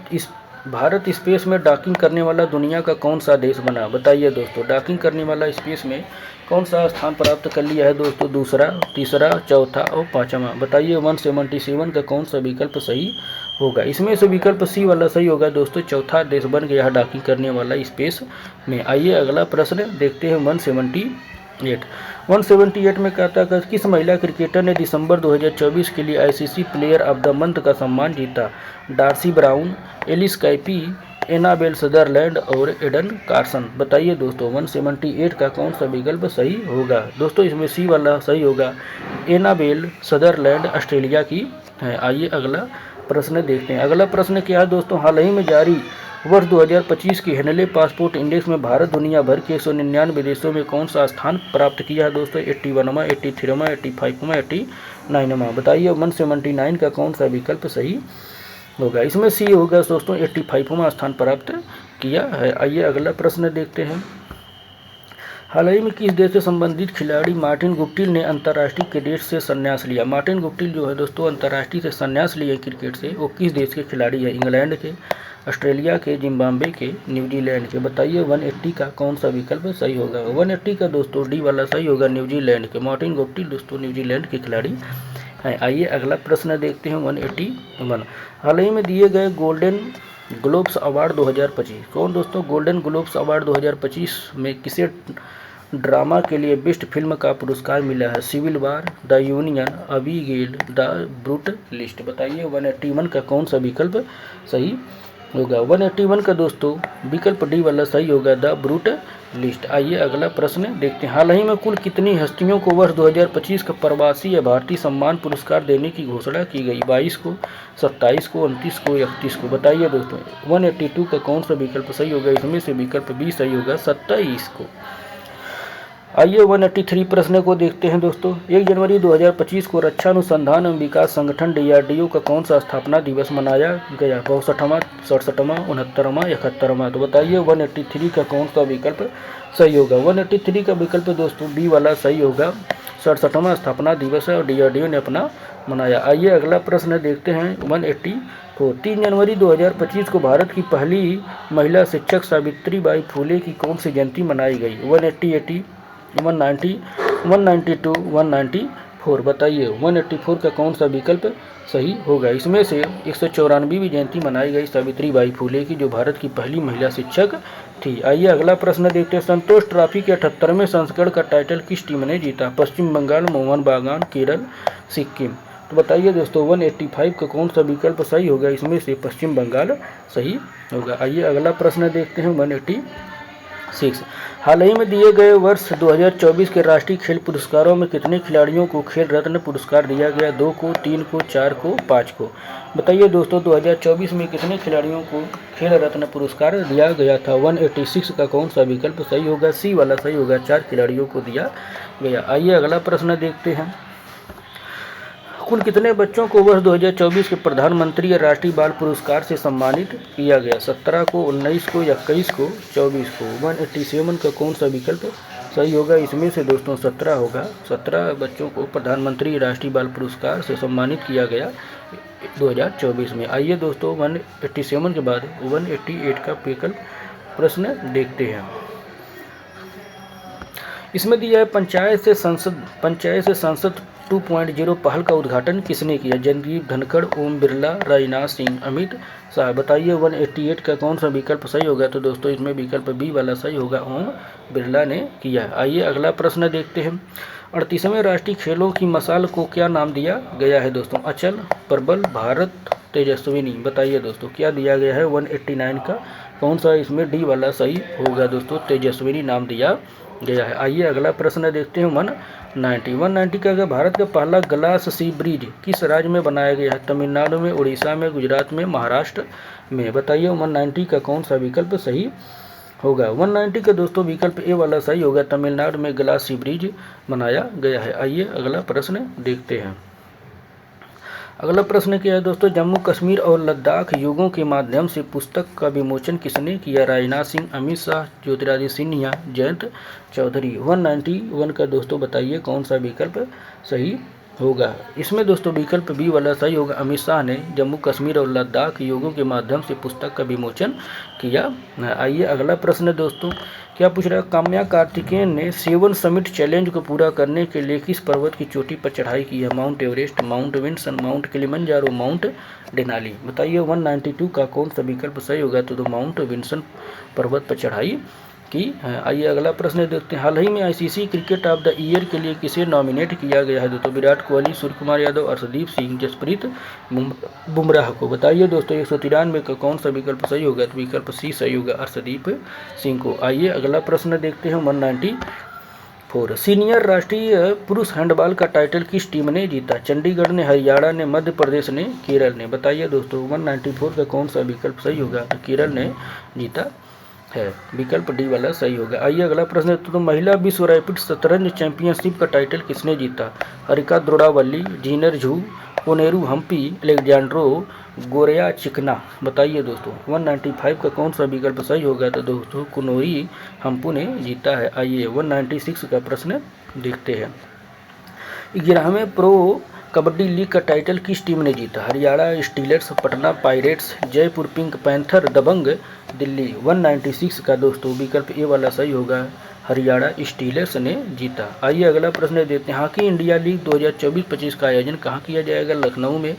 A: भारत स्पेस में डॉकिंग करने वाला दुनिया का कौन सा देश बना? बताइए दोस्तों, डॉकिंग करने वाला स्पेस में कौन सा स्थान प्राप्त कर लिया है दोस्तों? दूसरा, तीसरा, चौथा और पाँचवा। बताइए 177 का कौन सा विकल्प सही होगा? इसमें से विकल्प सी वाला सही होगा दोस्तों, चौथा देश बन गया है डॉकिंग करने वाला स्पेस में। आइए अगला प्रश्न देखते हैं 178 में कहता है किस महिला क्रिकेटर ने दिसंबर 2024 के लिए ICC player of the month का सम्मान जीता? Darcie Brown, Alice Capsey, Annabel Sutherland और एडन कार्सन। बताइए दोस्तों 178 का कौन सा विकल्प सही होगा? दोस्तों इसमें सी वाला सही होगा, एनाबेल सदरलैंड ऑस्ट्रेलिया की है। आइए अगला प्रश्न देखते हैं। अगला प्रश्न क्या है दोस्तों, हाल ही में जारी वर्ष 2025 की हेनले पासपोर्ट इंडेक्स में भारत दुनिया भर के 199 देशों में कौन सा स्थान प्राप्त किया है दोस्तों? 81वां, 83वां, 85वां, 89वां। बताइए 179 का कौन सा विकल्प सही होगा? इसमें सी होगा दोस्तों, 85वां स्थान प्राप्त किया है। आइए अगला प्रश्न देखते हैं। हाल ही में किस देश से संबंधित खिलाड़ी मार्टिन गुप्टिल ने अंतर्राष्ट्रीय क्रिकेट से संन्यास लिया? मार्टिन गुप्टिल जो है दोस्तों अंतर्राष्ट्रीय से संन्यास लिए क्रिकेट से, वो किस देश के खिलाड़ी है? इंग्लैंड के, ऑस्ट्रेलिया के, जिम्बाब्वे के, न्यूजीलैंड के। बताइए 180 का कौन सा विकल्प सही होगा? 180 का दोस्तों डी वाला सही होगा, न्यूजीलैंड के। मार्टिन गुप्टिल दोस्तों न्यूजीलैंड के खिलाड़ी हैं। आइए अगला प्रश्न देखते हैं 181। हाल ही में दिए गए गोल्डन ग्लोब्स अवार्ड 2025 कौन दोस्तों? गोल्डन ग्लोब्स अवार्ड 2025 में किसे ड्रामा के लिए बेस्ट फिल्म का पुरस्कार मिला है? Civil war, the union, Abigail, the brutalist. बताइए 181 का कौन सा विकल्प सही होगा? 181 का दोस्तों विकल्प डी वाला सही होगा, द ब्रूट लिस्ट। आइए अगला प्रश्न देखते हैं। हाल ही में कुल कितनी हस्तियों को वर्ष 2025 का प्रवासी या भारतीय सम्मान पुरस्कार देने की घोषणा की गई? 22 को, 27 को, 29 को, 31 को। बताइए दोस्तों 182 का कौन सा विकल्प सही होगा? इसमें से विकल्प बी सही होगा, 27 को। आइए 183 प्रश्न को देखते हैं दोस्तों। 1 जनवरी 2025 को रक्षा अनुसंधान एवं विकास संगठन DRDO का कौन सा स्थापना दिवस मनाया गया? 62वां, 67वां, 69वां, 71वां। तो बताइए 183 का कौन सा विकल्प सही होगा? 183 का विकल्प दोस्तों बी वाला सही होगा, 67वां स्थापना दिवस है और DRDO ने अपना मनाया। आइए अगला प्रश्न देखते हैं 184। 3 जनवरी 2025 को भारत की पहली महिला शिक्षक सावित्रीबाई फुले की कौन सी जयंती मनाई गई? 180, 190, 192, 194। बताइए 184 का कौन सा विकल्प सही होगा? इसमें से 194वीं जयंती मनाई गई सावित्रीबाई फुले की, जो भारत की पहली महिला शिक्षक थी। आइए अगला प्रश्न देखते हैं। संतोष ट्रॉफी के 78वें संस्करण का टाइटल किस टीम ने जीता? पश्चिम बंगाल, मोहन बागान, केरल, सिक्किम। तो बताइए दोस्तों 185 का कौन सा विकल्प सही होगा? इसमें से पश्चिम बंगाल सही होगा। आइए अगला प्रश्न देखते हैं 186। हाल ही में दिए गए वर्ष 2024 के राष्ट्रीय खेल पुरस्कारों में कितने खिलाड़ियों को खेल रत्न पुरस्कार दिया गया? 2 को, 3 को, 4 को, 5 को। बताइए दोस्तों 2024 में कितने खिलाड़ियों को खेल रत्न पुरस्कार दिया गया था? 186 का कौन सा विकल्प सही होगा? सी वाला सही होगा, 4 खिलाड़ियों को दिया गया। आइए अगला प्रश्न देखते हैं। कुल कितने बच्चों को वर्ष 2024 के प्रधानमंत्री राष्ट्रीय बाल पुरस्कार से सम्मानित किया गया? 17 को, 19 को, 21 को, 24 को। 187 का कौन सा विकल्प सही होगा? इसमें से दोस्तों 17 होगा, 17 बच्चों को प्रधानमंत्री राष्ट्रीय बाल पुरस्कार से सम्मानित किया गया 2024 में। आइए दोस्तों 187 के बाद 188 का विकल्प प्रश्न देखते हैं। इसमें दिया है पंचायत से संसद 2.0 पहल का उद्घाटन किसने किया? जगदीप धनखड़, ओम बिरला, राजनाथ सिंह, अमित शाह। बताइए 188 का कौन सा विकल्प सही होगा? तो दोस्तों इसमें विकल्प बी वाला सही होगा, ओम बिरला ने किया। आइए अगला प्रश्न देखते हैं। 38वें राष्ट्रीय खेलों की मशाल को क्या नाम दिया गया है दोस्तों? अचल, प्रबल, भारत, तेजस्विनी। बताइए दोस्तों क्या दिया गया है? 189 का कौन सा इसमें डी वाला सही होगा दोस्तों? तेजस्विनी नाम दिया गया है। आइए अगला प्रश्न देखते हैं 190 का भारत का पहला ग्लास सी ब्रिज किस राज्य में बनाया गया है? तमिलनाडु में, उड़ीसा में, गुजरात में, महाराष्ट्र में। बताइए 190 का कौन सा विकल्प सही होगा? 190 का दोस्तों विकल्प ए वाला सही होगा, तमिलनाडु में ग्लास सी ब्रिज बनाया गया है। आइए अगला प्रश्न देखते हैं। अगला प्रश्न क्या है दोस्तों? जम्मू कश्मीर और लद्दाख युगों के माध्यम से पुस्तक का विमोचन किसने किया? राजनाथ सिंह, अमित शाह, ज्योतिरादित्य सिंधिया, जयंत चौधरी। 191 का दोस्तों बताइए कौन सा विकल्प सही होगा। इसमें दोस्तों विकल्प बी वाला सही होगा। अमित शाह ने जम्मू कश्मीर और लद्दाख योगों के माध्यम से पुस्तक का विमोचन किया। आइए अगला प्रश्न है दोस्तों, क्या पूछ रहा है, काम्या कार्तिकेयन ने 7 समिट चैलेंज को पूरा करने के लिए किस पर्वत की चोटी पर चढ़ाई की है? Mount Everest, Mount Vinson, Mount Kilimanjaro, Mount Denali. बताइए 192 का कौन सा विकल्प सही होगा? तो माउंट विंसन पर्वत पर चढ़ाई की है। आइए अगला प्रश्न देखते हैं, हाल ही में ICC cricket of the year के लिए किसे नॉमिनेट किया गया है? तो विराट कोहली, सूर्य कुमार यादव, अर्शदीप सिंह, जसप्रीत बुमराह को। बताइए दोस्तों 193 का कौन सा विकल्प सही होगा? तो विकल्प सी सही होगा, अर्शदीप सिंह को। आइए अगला प्रश्न देखते हैं 194, सीनियर राष्ट्रीय पुरुष हैंडबॉल का टाइटल किस टीम ने जीता? चंडीगढ़ ने, हरियाणा ने, मध्य प्रदेश ने, केरल ने। बताइए दोस्तों 194 का कौन सा विकल्प सही होगा? तो केरल ने जीता है, विकल्प डी वाला सही होगा। आइए अगला प्रश्न, तो महिला विश्व रैपिड शतरंज चैंपियनशिप का टाइटल किसने जीता? हरिका द्रोणावल्ली, जीनर झू, कोनेरू हम्पी, अलेक्जेंड्रो गोरेया चिकना। बताइए दोस्तों 195 का कौन सा विकल्प सही होगा? तो दोस्तों कुनोरी हम्पू ने जीता है। आइए 196 का प्रश्न देखते हैं, 11वें प्रो कबड्डी लीग का टाइटल किस टीम ने जीता? Haryana Steelers, Patna Pirates, Jaipur Pink Panther, Dabang Delhi. 196 का दोस्तों विकल्प ए वाला सही होगा, हरियाणा स्टीलर्स ने जीता। आइए अगला प्रश्न देते हैं, हॉकी इंडिया लीग 2024-25 का आयोजन कहाँ किया जाएगा? लखनऊ में,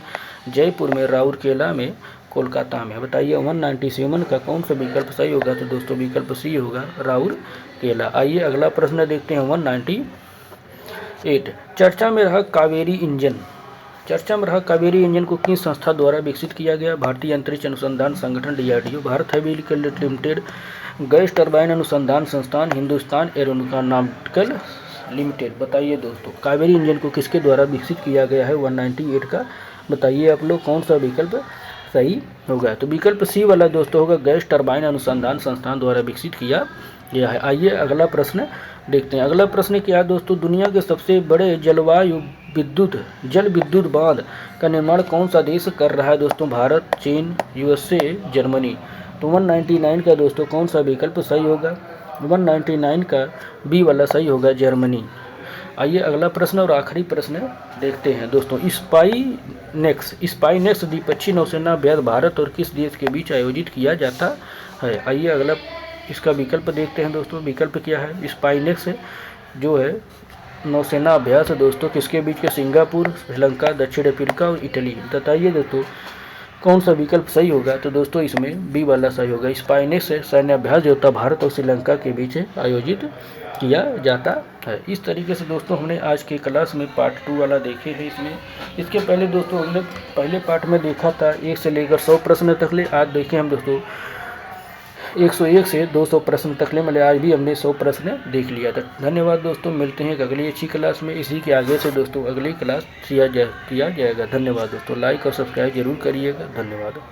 A: जयपुर में, राउरकेला में, कोलकाता में। बताइए 197 का कौन सा विकल्प सही होगा? तो दोस्तों विकल्प सी होगा, राउरकेला। आइए अगला प्रश्न देखते हैं 198, चर्चा में रहा कावेरी इंजन को किस संस्था द्वारा विकसित किया गया? भारतीय अंतरिक्ष अनुसंधान संगठन DRDO, Bharat heavy electrical limited, gas turbine अनुसंधान संस्थान, हिंदुस्तान एरोनॉटिकल लिमिटेड। बताइए दोस्तों कावेरी इंजन को किसके द्वारा विकसित किया गया है? 198 का बताइए आप लोग कौन सा विकल्प सही होगा? तो विकल्प सी वाला दोस्तों होगा, गैस टरबाइन अनुसंधान संस्थान द्वारा विकसित किया गया है। आइए अगला प्रश्न देखते हैं, अगला प्रश्न क्या है दोस्तों, दुनिया के सबसे बड़े जल विद्युत बांध का निर्माण कौन सा देश कर रहा है? दोस्तों भारत, चीन, USA, जर्मनी। तो 199 का दोस्तों कौन सा विकल्प सही होगा? 199 का बी वाला सही होगा, जर्मनी। आइए अगला प्रश्न और आखिरी प्रश्न देखते हैं दोस्तों, स्पाइनेक्स द्विपक्षीय नौसेना अभ्यास भारत और किस देश के बीच आयोजित किया जाता है? आइए अगला इसका विकल्प देखते हैं दोस्तों, विकल्प क्या है? स्पाइनेक्स जो है नौसेना अभ्यास दोस्तों किसके बीच के? सिंगापुर, श्रीलंका, दक्षिण अफ्रीका और इटली। बताइए दोस्तों कौन सा विकल्प सही होगा? तो दोस्तों इसमें बी वाला सही होगा, स्पाइनेक्स सैन्य अभ्यास जो होता भारत और श्रीलंका के बीच आयोजित किया जाता है। इस तरीके से दोस्तों हमने आज की क्लास में पार्ट 2 वाला देखे हैं। इसके पहले दोस्तों हमने पहले पार्ट में देखा था 1 से लेकर 100 प्रश्न तक ले, आज देखें हम दोस्तों 101 से 200 प्रश्न तक ले, मतलब आज भी हमने 100 प्रश्न देख लिया था। धन्यवाद दोस्तों, मिलते हैं एक अगली अच्छी क्लास में। इसी के आगे से दोस्तों अगली क्लास किया जाएगा। धन्यवाद दोस्तों, लाइक और सब्सक्राइब जरूर करिएगा। धन्यवाद।